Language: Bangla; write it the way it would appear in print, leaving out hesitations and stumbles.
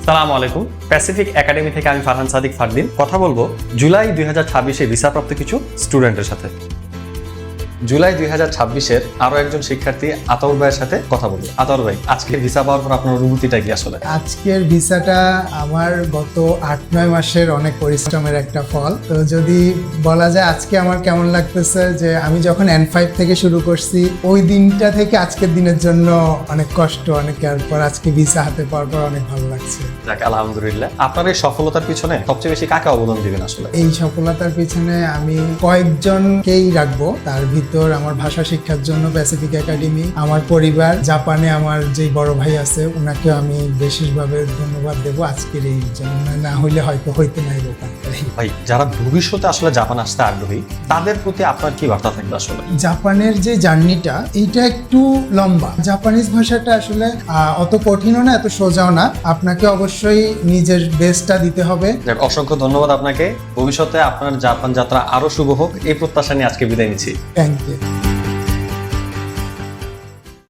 সালামু আলাইকুম। প্যাসিফিক একাডেমি থেকে আমি ফারহান সাদিক ফারদিন কথা বলবো জুলাই 2026-এ ভিসাপ্রাপ্ত কিছু স্টুডেন্টের সাথে। জুলাই 2026-এর আরো একজন শিক্ষার্থী আতাউর ভাইয়ের সাথে কথা বলবো। আতাউর ভাই, আজকে ভিসা পাওয়ার পর আপনার অনুভূতিটা কি আসলে? আজকের ভিসাটা আমার গত 8-9 মাসের অনেক পরিশ্রমের একটা ফল। তো যদি বলা যায় আজকে আমার কেমন লাগতেছে, যে আমি যখন N5 থেকে শুরু করছি ওই দিনটা থেকে আজকের দিনের জন্য অনেক কষ্ট, অনেক কেয়ার পর আজকে ভিসা হাতে পাওয়ার পর অনেক ভালো লাগছে। যাক, আলহামদুলিল্লাহ। আপনার এই সফলতার পিছনে সবচেয়ে বেশি কাকে অবদান দিবেন আসলে? এই সফলতার পিছনে আমি কয়েকজনকেই রাখবো। তার ভিতর আমার ভাষা শিক্ষার জন্য প্যাসিফিক একাডেমি, আমার পরিবার, জাপানে আমার যে বড় ভাই আছে ওনাকে আমি বিশেষভাবে ধন্যবাদ দেবো আজকের এই জন্য, না হইলে হয়তো হইতে নাই দোকান। ভাই, যারা ভবিষ্যতে আসলে জাপান আসতে আগ্রহী তাদের প্রতি আপনার কি বার্তা থাকবে আসলে? জাপানের যে জার্নিটা এইটা একটু লম্বা। জাপানিজ ভাষাটা আসলে অত কঠিনও না, এত সোজাও না। আপনাকে অবশ্যই নিজের বেস্টটা দিতে হবে। যাক, অসংখ্য ধন্যবাদ আপনাকে। ভবিষ্যতে আপনার জাপান যাত্রা আরো শুভ হোক এই প্রত্যাশা নিয়ে আজকে বিদায় নিচ্ছি। Thank you.